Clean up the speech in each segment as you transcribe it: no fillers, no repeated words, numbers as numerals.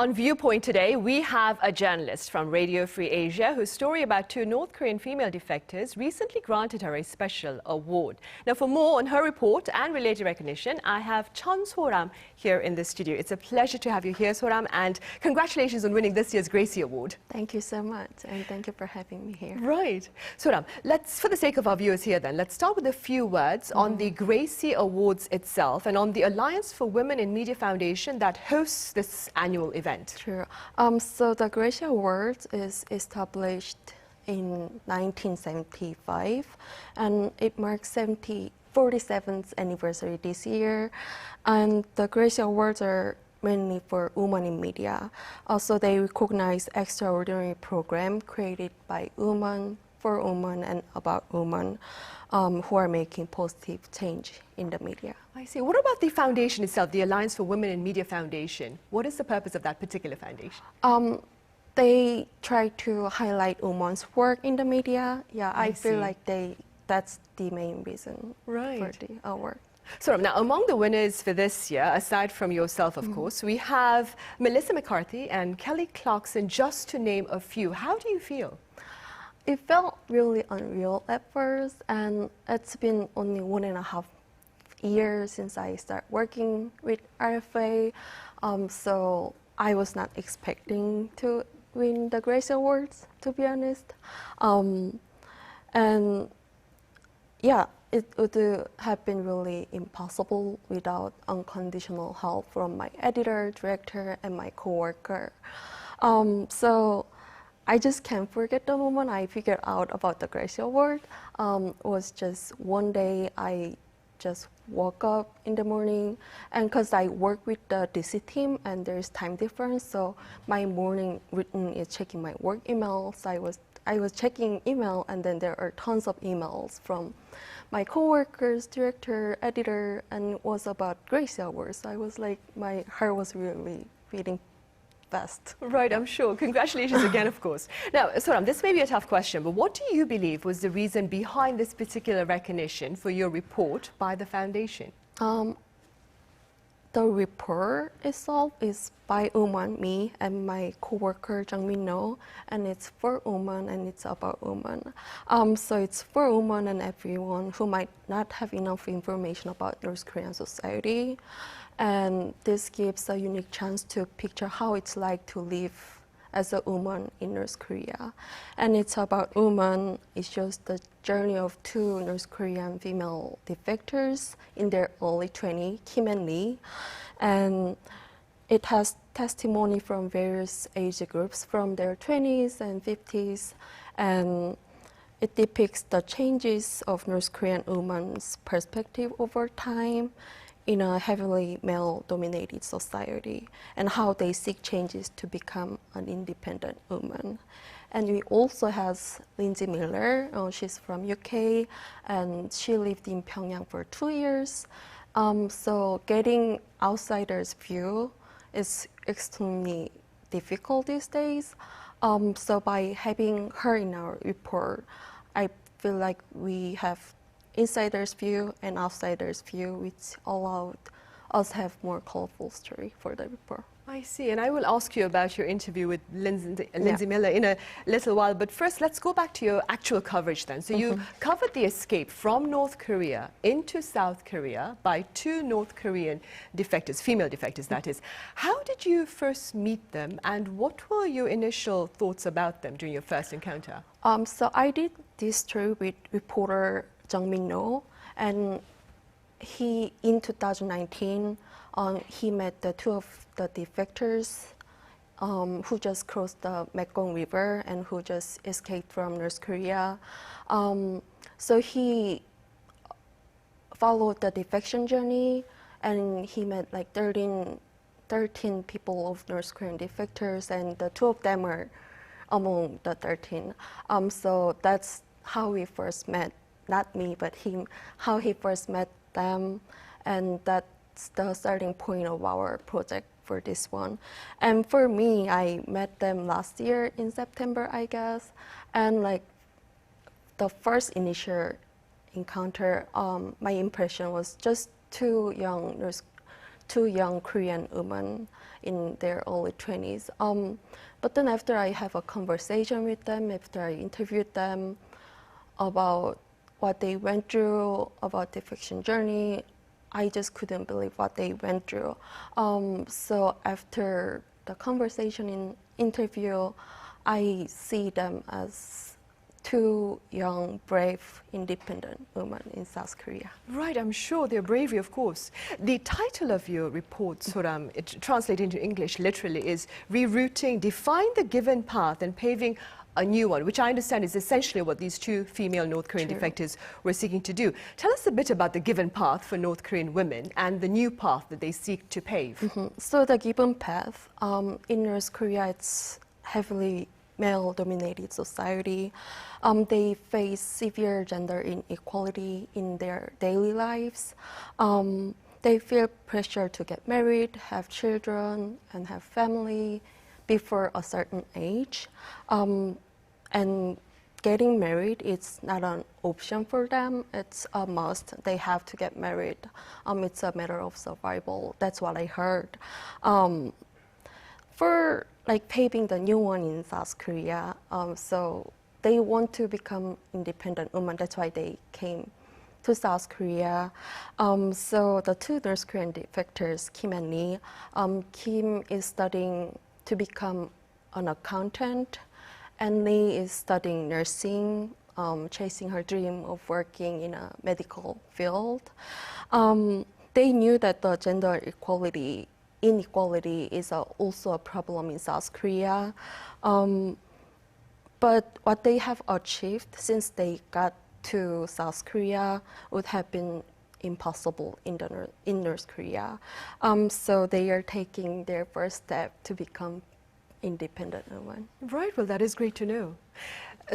On Viewpoint today, we have a journalist from Radio Free Asia whose story about two North Korean female defectors recently granted her a special award. Now, for more on her report and related recognition, I have Cheon Soram here in the studio. It's a pleasure to have you here, Soram, and congratulations on winning this year's Gracie Award. Thank you so much, and thank you for having me here. Right. Soram, for the sake of our viewers here then, let's start with a few words on the Gracie Awards itself and on the Alliance for Women in Media Foundation that hosts this annual event. Sure. So the Gracie Awards is established in 1975, and it marks 47th anniversary this year. And the Gracie Awards are mainly for women in media. Also, they recognize extraordinary program created by women, for women, and about women who are making positive change in the media. I see. What about the foundation itself, the Alliance for Women in Media Foundation? What is the purpose of that particular foundation? They try to highlight women's work in the media. Yeah, I feel like that's the main reason for the award. So now, among the winners for this year, aside from yourself, of course, we have Melissa McCarthy and Kelly Clarkson, just to name a few. How do you feel? It felt really unreal at first, and it's been only 1.5 years since I started working with RFA, so I was not expecting to win the Gracie Awards, to be honest. And yeah, it would have been really impossible without unconditional help from my editor, director, and my coworker. So I just can't forget the moment I figured out about the Gracie Award. It was just one day I just woke up in the morning, and because I work with the DC team and there's time difference, so my morning routine is checking my work emails. I was checking email, and then there are tons of emails from my coworkers, director, editor, and it was about Gracie Awards. I was like, my heart was really beating fast. Right, I'm sure. Congratulations again, of course. Now, Soram, this may be a tough question, but what do you believe was the reason behind this particular recognition for your report by the foundation? The report itself is by women, me, and my coworker Jung Min-no, and it's for women and it's about women. So it's for women and everyone who might not have enough information about North Korean society. And this gives a unique chance to picture how it's like to live as a woman in North Korea. And it's about women. It shows the journey of two North Korean female defectors in their early 20s, Kim and Lee. And it has testimony from various age groups from their 20s and 50s. And it depicts the changes of North Korean women's perspective over time in a heavily male-dominated society, and how they seek changes to become an independent woman. And we also has Lindsay Miller. She's from UK, and she lived in Pyongyang for 2 years. So getting outsiders' view is extremely difficult these days. So by having her in our report, I feel like we have insider's view and outsider's view, which allowed us have more colorful story for the report. I see, and I will ask you about your interview with Lindsay Miller in a little while, but first let's go back to your actual coverage then. So you covered the escape from North Korea into South Korea by two North Korean defectors, female defectors that is. How did you first meet them, and what were your initial thoughts about them during your first encounter? So I did this story with reporter Jung Min-no, and in 2019, he met the two of the defectors who just crossed the Mekong River and who just escaped from North Korea. So he followed the defection journey, and he met like 13 people of North Korean defectors, and the two of them are among the 13. So that's how we first met. Not me, but him, how he first met them, and that's the starting point of our project for this one. And for me, I met them last year in September, I guess, and like the first initial encounter, my impression was just two young two young Korean women in their early 20s. But then after I have a conversation with them, after I interviewed them about what they went through, about defection journey, I just couldn't believe what they went through. So after the conversation in interview, I see them as two young, brave, independent women in South Korea. Right, I'm sure their bravery, of course. The title of your report, Soram, it translated into English literally is Rerouting, Define the Given Path and Paving a New One, which I understand is essentially what these two female North Korean defectors were seeking to do. Tell us a bit about the given path for North Korean women and the new path that they seek to pave. So the given path, in North Korea, it's heavily male-dominated society. They face severe gender inequality in their daily lives. They feel pressure to get married, have children, and have family before a certain age. And getting married is not an option for them. It's a must. They have to get married. It's a matter of survival. That's what I heard. For like paving the new one in South Korea, so they want to become independent women. That's why they came to South Korea. So the two North Korean defectors, Kim and Lee, Kim is studying to become an accountant, and Lee is studying nursing, chasing her dream of working in a medical field. They knew that the gender inequality is also a problem in South Korea. But what they have achieved since they got to South Korea would have been impossible in North Korea. So they are taking their first step to become independent women. Right, well, that is great to know.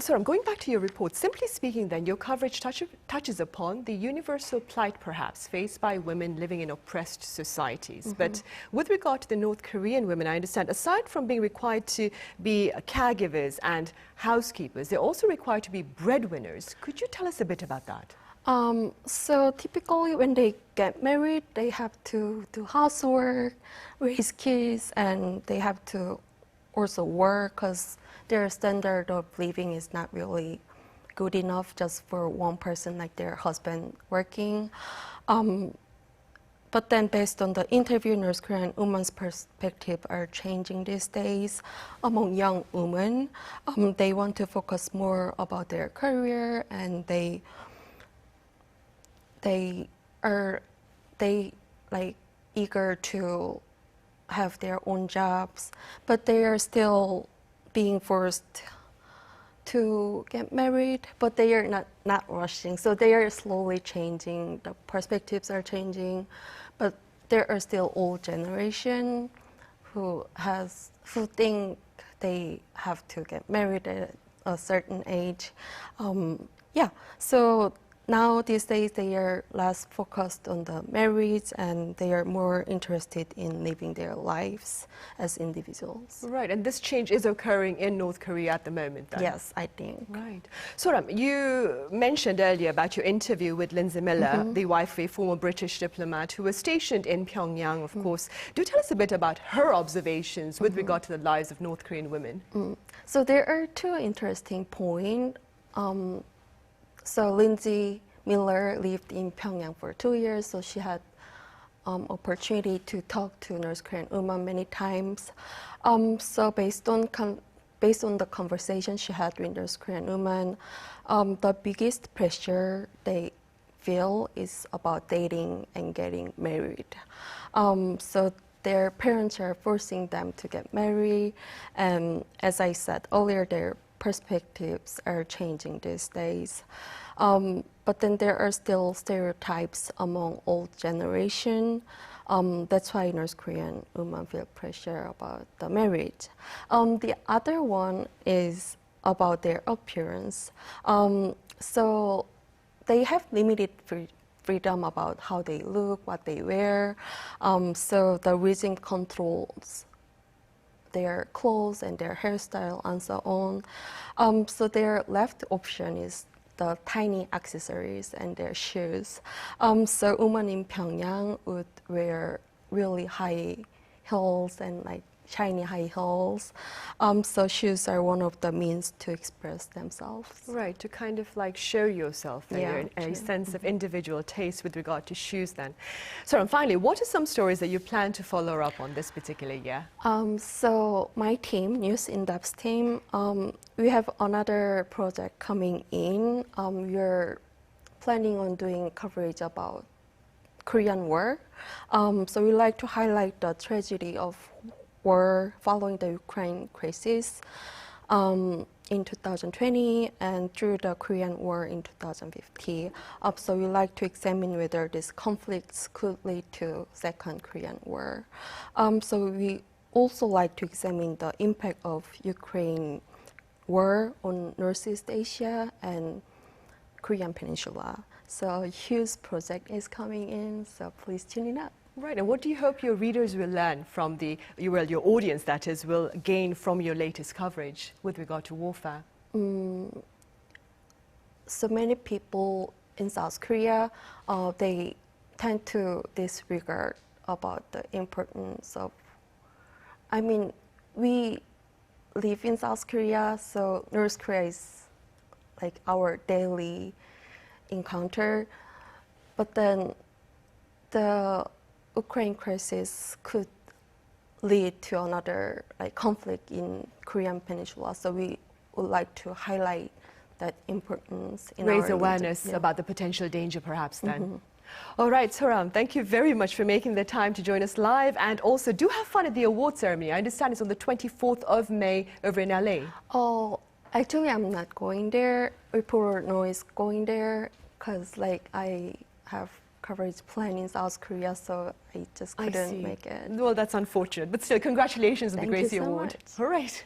So I'm going back to your report. Simply speaking then, your coverage touches upon the universal plight perhaps faced by women living in oppressed societies. But with regard to the North Korean women, I understand, aside from being required to be caregivers and housekeepers, they're also required to be breadwinners. Could you tell us a bit about that? So typically when they get married, they have to do housework, raise kids, and they have to also work because their standard of living is not really good enough just for one person, like their husband working. But then based on the interview, North Korean women's perspective are changing these days. Among young women, they want to focus more about their career, and they are like eager to have their own jobs, but they are still being forced to get married, but they are not rushing. So they are slowly changing. The perspectives are changing, but there are still old generation who think they have to get married at a certain age. So now these days they are less focused on the marriage, and they are more interested in living their lives as individuals. Right, and this change is occurring in North Korea at the moment then? Yes, I think. Right. Soram, you mentioned earlier about your interview with Lindsay Miller, the wife of a former British diplomat who was stationed in Pyongyang, of course. Do tell us a bit about her observations with regard to the lives of North Korean women. So there are two interesting points. So Lindsay Miller lived in Pyongyang for 2 years, so she had opportunity to talk to North Korean women many times. So based on the conversation she had with North Korean women, the biggest pressure they feel is about dating and getting married. So their parents are forcing them to get married, and as I said earlier, their perspectives are changing these days. But then there are still stereotypes among old generation. That's why North Korean women feel pressure about the marriage. The other one is about their appearance. So they have limited freedom about how they look, what they wear. So the regime controls their clothes and their hairstyle and so on. So their left option is the tiny accessories and their shoes. So women in Pyongyang would wear really high heels and like shiny high heels. So shoes are one of the means to express themselves. Right, to kind of like show yourself that Yeah, you're a true. sense of individual taste with regard to shoes then. So, and finally, what are some stories that you plan to follow up on this particular year? So my team, News in Depth's team, we have another project coming in. We're planning on doing coverage about Korean War. So we like to highlight the tragedy of war following the Ukraine crisis in 2020 and through the Korean War in 2015. So we like to examine whether these conflicts could lead to Second Korean War. So we also like to examine the impact of Ukraine war on Northeast Asia and Korean Peninsula. So a huge project is coming in, so please tune in up. Right, and what do you hope your readers will learn from your audience, that is, will gain from your latest coverage with regard to warfare? So many people in South Korea, they tend to disregard about the importance of, I mean, we live in South Korea, so North Korea is like our daily encounter, but then the Ukraine crisis could lead to another like conflict in Korean Peninsula. So we would like to highlight that importance in Raise our awareness region. Yeah. about the potential danger, perhaps, then. All right, Soram, thank you very much for making the time to join us live, and also do have fun at the award ceremony. I understand it's on the 24th of May over in LA. Oh, actually, I'm not going there. Reporter No is going there because like I have coverage plan in South Korea, so I just couldn't make it. Well, that's unfortunate, but still, congratulations on the Thank you Gracie so Award. much. All right.